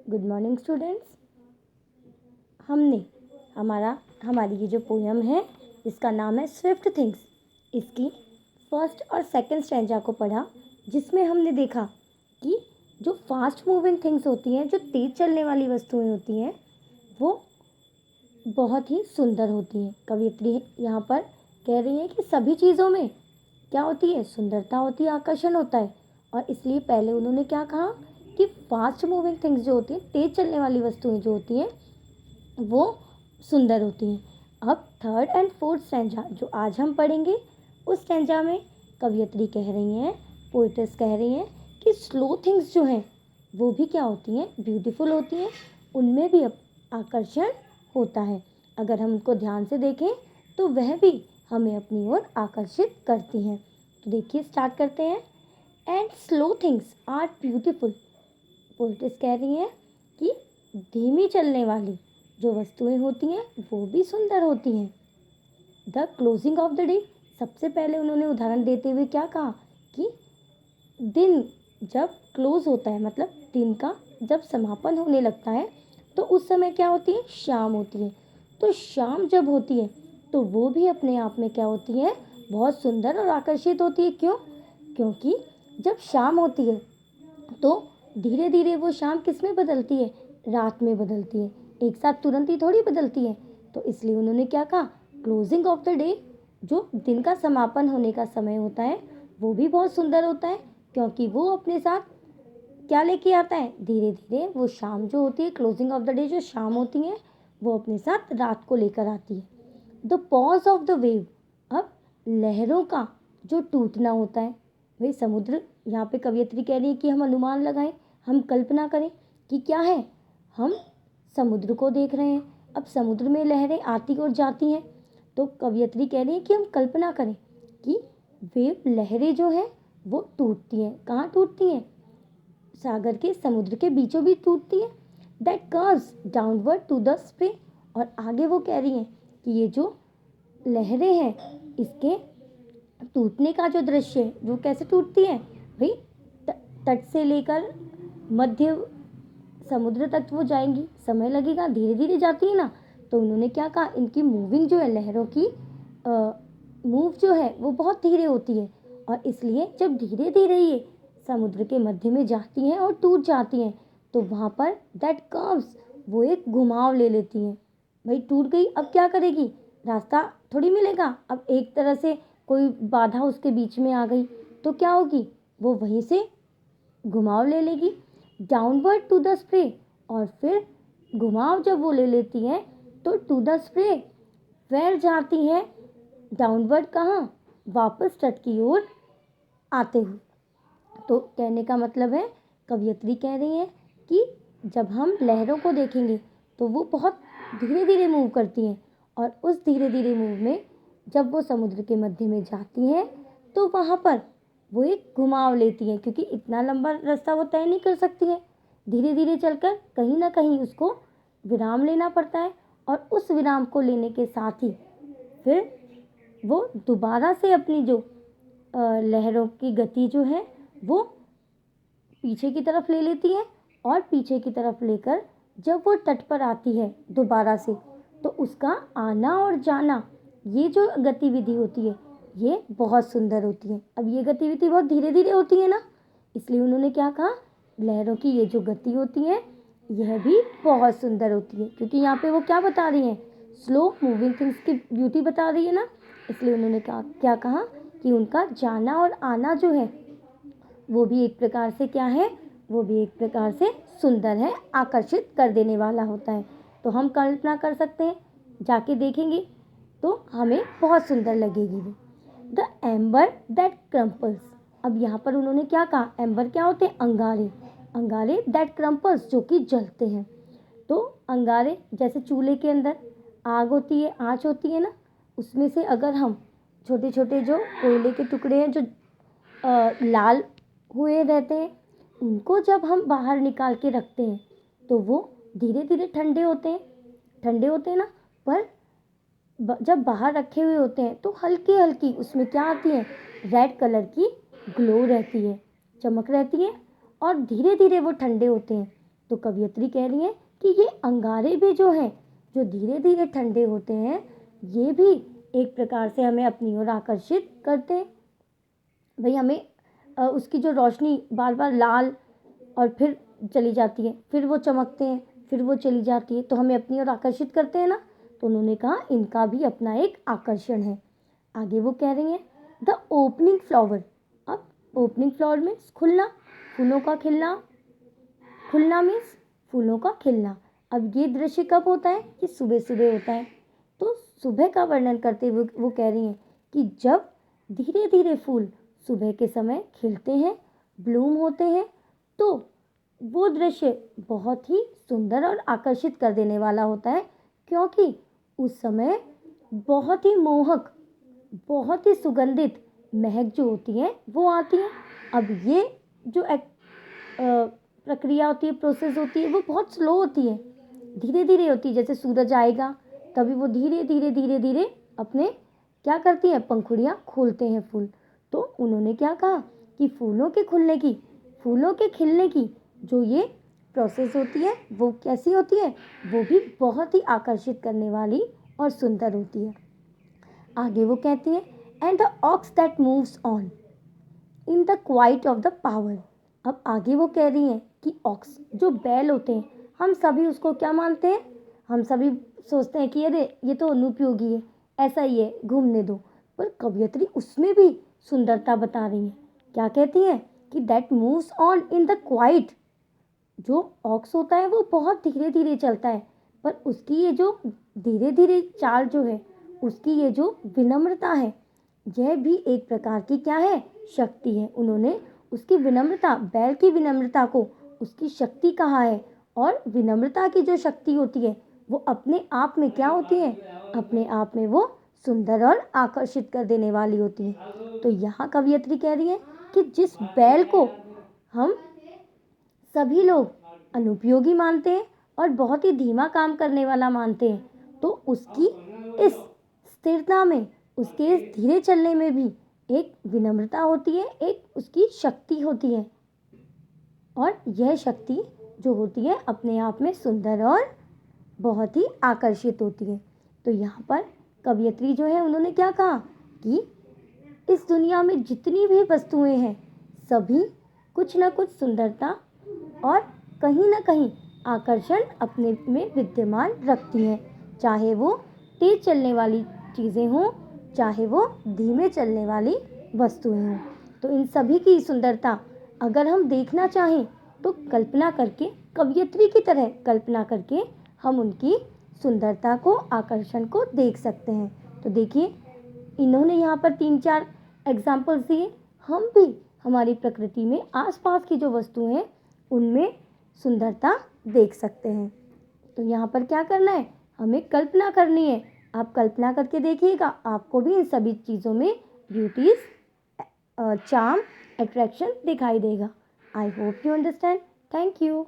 Good morning students. हमने हमारी ये जो पोयम है इसका नाम है स्विफ्ट थिंग्स, इसकी फर्स्ट और सेकंड स्टैंजा को पढ़ा, जिसमें हमने देखा कि जो फास्ट मूविंग थिंग्स होती हैं, जो तेज़ चलने वाली वस्तुएं होती हैं, वो बहुत ही सुंदर होती हैं। कवियत्री यहाँ पर कह रही है कि सभी चीज़ों में क्या होती है, सुंदरता होती है, आकर्षण होता है। और इसलिए पहले उन्होंने क्या कहा कि फास्ट मूविंग थिंग्स जो होती हैं, तेज़ चलने वाली वस्तुएं जो होती हैं, वो सुंदर होती हैं। अब थर्ड एंड फोर्थ स्टैंजा जो आज हम पढ़ेंगे, उस स्टैंजा में कवियत्री कह रही हैं, पोइट्रेस कह रही हैं कि स्लो थिंग्स जो हैं वो भी क्या होती हैं, ब्यूटीफुल होती हैं, उनमें भी आकर्षण होता है। अगर हम उनको ध्यान से देखें तो वह भी हमें अपनी ओर आकर्षित करती हैं। तो देखिए, स्टार्ट करते हैं। And slow things are beautiful. Poetess कह रही हैं कि धीमी चलने वाली जो वस्तुएं होती हैं वो भी सुंदर होती हैं। The closing of the day, सबसे पहले उन्होंने उदाहरण देते हुए क्या कहा कि दिन जब क्लोज होता है, मतलब दिन का जब समापन होने लगता है, तो उस समय क्या होती है, शाम होती है। तो शाम जब होती है तो वो भी अपने आप में क्या होती है, बहुत सुंदर और आकर्षित होती है। क्यों? क्योंकि जब शाम होती है तो धीरे धीरे वो शाम किस में बदलती है, रात में बदलती है, एक साथ तुरंत ही थोड़ी बदलती है। तो इसलिए उन्होंने क्या कहा, क्लोजिंग ऑफ द डे, जो दिन का समापन होने का समय होता है, वो भी बहुत सुंदर होता है, क्योंकि वो अपने साथ क्या लेके आता है, धीरे धीरे वो शाम जो होती है, क्लोजिंग ऑफ द डे जो शाम होती है, वो अपने साथ रात को लेकर आती है। The pause of the wave, अब लहरों का जो टूटना होता है, भाई समुद्र, यहाँ पे कवियत्री कह रही है कि हम अनुमान लगाएं, हम कल्पना करें कि क्या है, हम समुद्र को देख रहे हैं। अब समुद्र में लहरें आती और जाती हैं, तो कवियत्री कह रही है कि हम कल्पना करें कि वेव लहरें जो हैं वो टूटती हैं। कहाँ टूटती हैं? सागर के, समुद्र के बीचों बीच टूटती है। That curves downward to the spray, और आगे वो कह रही हैं कि ये जो लहरें हैं, इसके टूटने का जो दृश्य है वो कैसे टूटती है, भाई तट से लेकर मध्य समुद्र तक वो जाएंगी, समय लगेगा, धीरे धीरे जाती है ना। तो उन्होंने क्या कहा, इनकी मूविंग जो है, लहरों की मूव जो है वो बहुत धीरे होती है, और इसलिए जब धीरे धीरे ये समुद्र के मध्य में जाती हैं और टूट जाती हैं, तो वहाँ पर दैट कर्व्स, वो एक घुमाव ले लेती हैं। भाई टूट गई, अब क्या करेगी, रास्ता थोड़ी मिलेगा। अब एक तरह से कोई बाधा उसके बीच में आ गई तो क्या होगी, वो वहीं से घुमाव ले लेगी, डाउनवर्ड टू द स्प्रे। और फिर घुमाव जब वो ले लेती हैं तो टू द स्प्रे, फिर जाती हैं डाउनवर्ड, कहाँ, वापस तट की ओर आते हुए। तो कहने का मतलब है, कवियत्री कह रही है कि जब हम लहरों को देखेंगे तो वो बहुत धीरे धीरे मूव करती हैं, और उस धीरे धीरे मूव में जब वो समुद्र के मध्य में जाती हैं तो वहाँ पर वो एक घुमाव लेती हैं, क्योंकि इतना लंबा रास्ता वो तय नहीं कर सकती है। धीरे धीरे चलकर कहीं ना कहीं उसको विराम लेना पड़ता है, और उस विराम को लेने के साथ ही फिर वो दोबारा से अपनी जो लहरों की गति जो है वो पीछे की तरफ ले लेती है, और पीछे की तरफ लेकर जब वो तट पर आती है दोबारा से, तो उसका आना और जाना, ये जो गतिविधि होती है, ये बहुत सुंदर होती है। अब ये गतिविधि बहुत धीरे धीरे होती है ना, इसलिए उन्होंने क्या कहा, लहरों की ये जो गति होती है यह भी बहुत सुंदर होती है, क्योंकि यहाँ पे वो क्या बता रही हैं, स्लो मूविंग थिंग्स की ब्यूटी बता रही है ना। इसलिए उन्होंने कहा, क्या कहा कि उनका जाना और आना जो है वो भी एक प्रकार से क्या है, वो भी एक प्रकार से सुंदर है, आकर्षित कर देने वाला होता है। तो हम कल्पना कर सकते हैं, जाके देखेंगे तो हमें बहुत सुंदर लगेगी वो। द एम्बर दैट क्रम्पल्स, अब यहाँ पर उन्होंने क्या कहा, एम्बर क्या होते हैं, अंगारे, अंगारे दैट क्रम्पल्स, जो कि जलते हैं। तो अंगारे, जैसे चूल्हे के अंदर आग होती है, आँच होती है ना, उसमें से अगर हम छोटे छोटे जो कोयले के टुकड़े हैं जो लाल हुए रहते हैं, उनको जब हम बाहर निकाल के रखते हैं तो वो धीरे धीरे ठंडे होते हैं, ठंडे होते हैं ना। पर जब बाहर रखे हुए होते हैं तो हल्की हल्की उसमें क्या आती है, रेड कलर की ग्लो रहती है, चमक रहती है, और धीरे धीरे वो ठंडे होते हैं। तो कवयित्री कह रही हैं कि ये अंगारे भी जो हैं, जो धीरे धीरे ठंडे होते हैं, ये भी एक प्रकार से हमें अपनी ओर आकर्षित करते हैं। भाई हमें उसकी जो रोशनी बार बार लाल और फिर चली जाती है, फिर वो चमकते हैं, फिर वो चली जाती है, तो हमें अपनी ओर आकर्षित करते हैं ना। तो उन्होंने कहा इनका भी अपना एक आकर्षण है। आगे वो कह रही हैं द ओपनिंग फ्लावर। अब ओपनिंग फ्लावर मीन्स खुलना, फूलों का खिलना। खुलना मीन्स फूलों का खिलना। अब ये दृश्य कब होता है? कि सुबह सुबह होता है। तो सुबह का वर्णन करते हुए वो कह रही हैं कि जब धीरे धीरे फूल सुबह के समय खिलते हैं, ब्लूम होते हैं, तो वो दृश्य बहुत ही सुंदर और आकर्षित कर देने वाला होता है, क्योंकि उस समय बहुत ही मोहक, बहुत ही सुगंधित महक जो होती है वो आती है। अब ये जो प्रक्रिया होती है, प्रोसेस होती है, वो बहुत स्लो होती है, धीरे धीरे होती है। जैसे सूरज आएगा तभी वो धीरे धीरे धीरे धीरे अपने क्या करती हैं, पंखुड़ियाँ खोलते हैं फूल। तो उन्होंने क्या कहा कि फूलों के खुलने की, फूलों के खिलने की जो ये प्रोसेस होती है वो कैसी होती है, वो भी बहुत ही आकर्षित करने वाली और सुंदर होती है। आगे वो कहती है and the ox that moves on in the quite of the power. अब आगे वो कह रही हैं कि ऑक्स जो बैल होते हैं, हम सभी उसको क्या मानते हैं, हम सभी सोचते हैं कि अरे ये तो अनुपयोगी है, ऐसा ही है, घूमने दो। पर कवयित्री उसमें भी सुंदरता बता रही है। क्या कहती हैं कि that moves on in the quite. जो ऑक्स होता है वो बहुत धीरे धीरे चलता है, पर उसकी ये जो धीरे धीरे चाल जो है, उसकी ये जो विनम्रता है, यह भी एक प्रकार की क्या है, शक्ति है। उन्होंने उसकी विनम्रता, बैल की विनम्रता को उसकी शक्ति कहा है। और विनम्रता की जो शक्ति होती है वो अपने आप में क्या होती है, अपने आप में वो सुंदर और आकर्षित कर देने वाली होती है। तो यहाँ कवयित्री कह रही है कि जिस बैल को हम सभी लोग अनुपयोगी मानते हैं और बहुत ही धीमा काम करने वाला मानते हैं, तो उसकी इस स्थिरता में, उसके इस धीरे चलने में भी एक विनम्रता होती है, एक उसकी शक्ति होती है। और यह शक्ति जो होती है अपने आप में सुंदर और बहुत ही आकर्षित होती है। तो यहाँ पर कवयित्री जो है उन्होंने क्या कहा कि इस दुनिया में जितनी भी वस्तुएं हैं, सभी कुछ ना कुछ सुंदरता और कहीं ना कहीं आकर्षण अपने में विद्यमान रखती हैं। चाहे वो तेज चलने वाली चीज़ें हों, चाहे वो धीमे चलने वाली वस्तुएं हों। तो इन सभी की सुंदरता अगर हम देखना चाहें तो कल्पना करके, कवयित्री की तरह कल्पना करके हम उनकी सुंदरता को, आकर्षण को देख सकते हैं। तो देखिए इन्होंने यहाँ पर 3-4 एग्जाम्पल्स दिए। हम भी हमारी प्रकृति में आसपास की जो वस्तुएं हैं उनमें सुंदरता देख सकते हैं। तो यहाँ पर क्या करना है, हमें कल्पना करनी है। आप कल्पना करके देखिएगा, आपको भी इन सभी चीज़ों में ब्यूटीज, चार्म, अट्रैक्शन दिखाई देगा। I hope you understand. Thank you.